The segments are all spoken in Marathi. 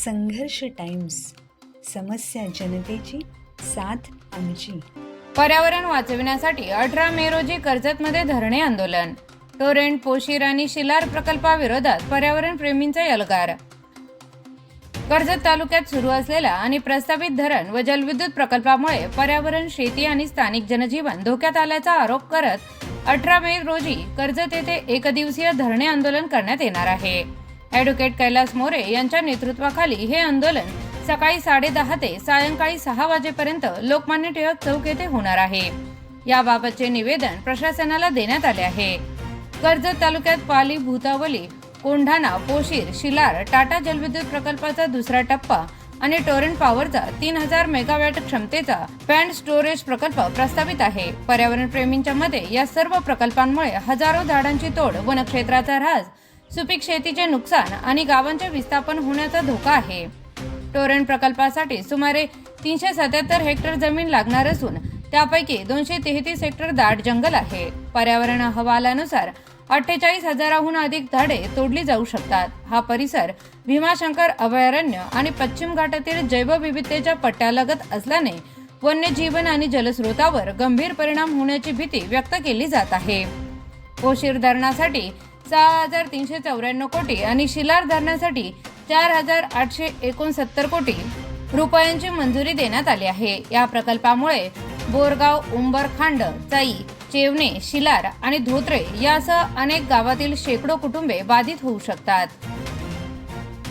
संघर्ष टाइम्स, समस्या जनतेची, साथ आमची. पर्यावरण वाचविण्यासाठी 18 मे रोजी कर्जतमध्ये धरणे आंदोलन. टोरेंट, पोशीर आणि शिलार प्रकल्पाविरोधात पर्यावरण प्रेमींचा एल्गार. कर्जत तालुक्यात सुरू असलेला आणि प्रस्तावित धरण व जलविद्युत प्रकल्पामुळे पर्यावरण, शेती आणि स्थानिक जनजीवन धोक्यात आल्याचा आरोप करत 18 मे रोजी कर्जत येथे एकदिवसीय धरणे आंदोलन करण्यात येणार आहे. ॲडव्होकेट कैलास मोरे यांच्या नेतृत्वाखाली हे आंदोलन सकाळी 10:30 ते सायंकाळी 6 वाजेपर्यंत लोकमान्य टिळक चौक येथे होणार आहे. याबाबतचे निवेदन प्रशासनाला देण्यात आले आहे. कर्जत तालुक्यात पाली, भूतावली, कोंढाणा, पोशीर, शिलार, टाटा जलविद्युत प्रकल्पाचा दुसरा टप्पा आणि टोरेंट पॉवरचा 3000 मेगावॅट क्षमतेचा पॅन्ड स्टोरेज प्रकल्प प्रस्तावित आहे. पर्यावरण प्रेमींच्या मते या सर्व प्रकल्पांमुळे हजारो झाडांची तोड, वनक्षेत्राचा ऱ्हास, सुपीक शेतीचे नुकसान आणि गावांचे विस्थापन होण्याचा धोका आहे. टोरेंट प्रकल्पासाठी सुमारे 377 हेक्टर जमीन लागणार असून त्यापैकी 233 हेक्टर दाट जंगल आहे. पर्यावरण अहवालानुसार 48,000हून अधिक झाडे तोडली जाऊ शकतात. हा परिसर भीमाशंकर अभयारण्य आणि पश्चिम घाटातील जैवविविधतेच्या पट्ट्यालगत असल्याने वन्यजीवन आणि जलस्रोतावर गंभीर परिणाम होण्याची भीती व्यक्त केली जात आहे. पोशीर धरणासाठी 6,394 कोटी आणि शिलार धरणासाठी 4,869 कोटी रुपयांची मंजुरी देण्यात आली आहे. या प्रकल्पामुळे बोरगाव, उंबरखांड, चाई, चेवणे, शिलार आणि धोत्रे यासह अनेक गावातील शेकडो कुटुंबे बाधित होऊ शकतात.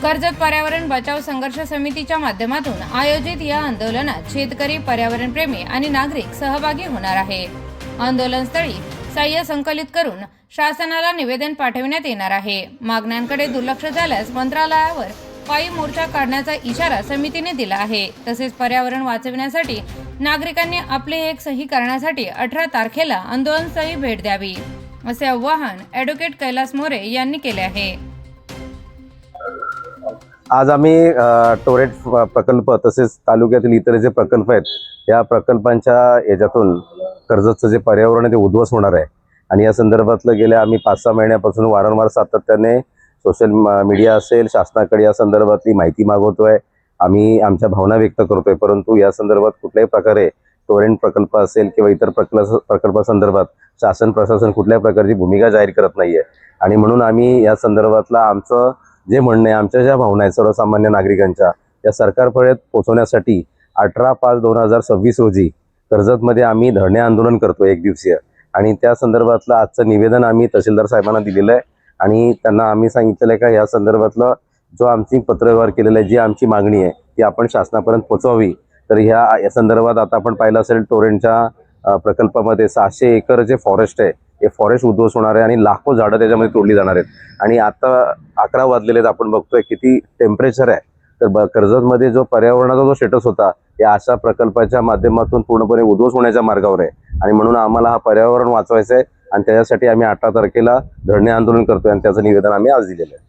कर्जत पर्यावरण बचाव संघर्ष समितीच्या माध्यमातून आयोजित या आंदोलनात शेतकरी, पर्यावरण प्रेमी आणि नागरिक सहभागी होणार आहे. आंदोलनस्थळी साह्य संकलित करून शासनाला निवेदन पाठविण्यात येणार आहे. मागण्यांकडे दुर्लक्ष झाल्यास मंत्रालयावर पायी मोर्चा काढण्याचा इशारा समितीने दिला आहे. तसेच पर्यावरण वाचविण्यासाठी नागरिकांनी आपले एक सही करण्यासाठी 18 तारखेला आंदोलनस्थळी भेट द्यावी, असे आवाहन ॲडव्होकेट कैलास मोरे यांनी केले आहे. आज आम्ही टोरेंट प्रकल्प तसेच तालुक्यातील इतर जे प्रकल्प आहेत या प्रकल्पांच्या याच्यातून कर्जतचं जे पर्यावरण आहे ते उद्ध्वस्त होणार आहे आणि या संदर्भातलं गेल्या आम्ही 5-6 महिन्यापासून वारंवार सातत्याने सोशल मीडिया असेल, शासनाकडे या संदर्भातली माहिती मागवतोय. आम्ही आमच्या भावना व्यक्त करतोय, परंतु या संदर्भात कुठल्याही प्रकारे टोरेंट प्रकल्प असेल किंवा इतर प्रकल्पासंदर्भात शासन प्रशासन कुठल्याही प्रकारची भूमिका जाहीर करत नाहीये आणि म्हणून आम्ही या संदर्भातला आमचं जे म्हणणं आहे, आमच्या ज्या भावना आहेत सर्वसामान्य नागरिकांच्या या सरकारपर्यंत पोहोचवण्यासाठी 18/5/2026 रोजी कर्जतमध्ये आम्ही धरणे आंदोलन करतो एक दिवसीय आणि त्या संदर्भातलं आजचं निवेदन आम्ही तहसीलदार साहेबांना दिलेलं आहे आणि त्यांना आम्ही सांगितलेलं आहे का या संदर्भातलं जो आमची पत्रव्यवहार केलेला आहे, जी आमची मागणी आहे ती आपण शासनापर्यंत पोहोचवावी. तर या संदर्भात आता आपण पाहिलं असेल टोरेंटच्या प्रकल्पामध्ये 600 एकर जे फॉरेस्ट आहे हे फॉरेस्ट उद्ध्वस्त होणार आहे आणि लाखो झाडं त्याच्यामध्ये तोडली जाणार आहेत आणि आता 11 वाजलेले आहेत. आपण बघतोय किती टेम्परेचर आहे. तर कर्जतमध्ये जो पर्यावरणाचा जो स्टेटस होता या अशा प्रकल्पाच्या माध्यमातून पूर्णपणे उद्ध्वस्त होण्याच्या मार्गावर आहे आणि म्हणून आम्हाला हा पर्यावरण वाचवायचं आहे आणि त्याच्यासाठी आम्ही 18 तारखेला धरणे आंदोलन करतोय आणि त्याचं निवेदन आम्ही आज दिलेलं आहे.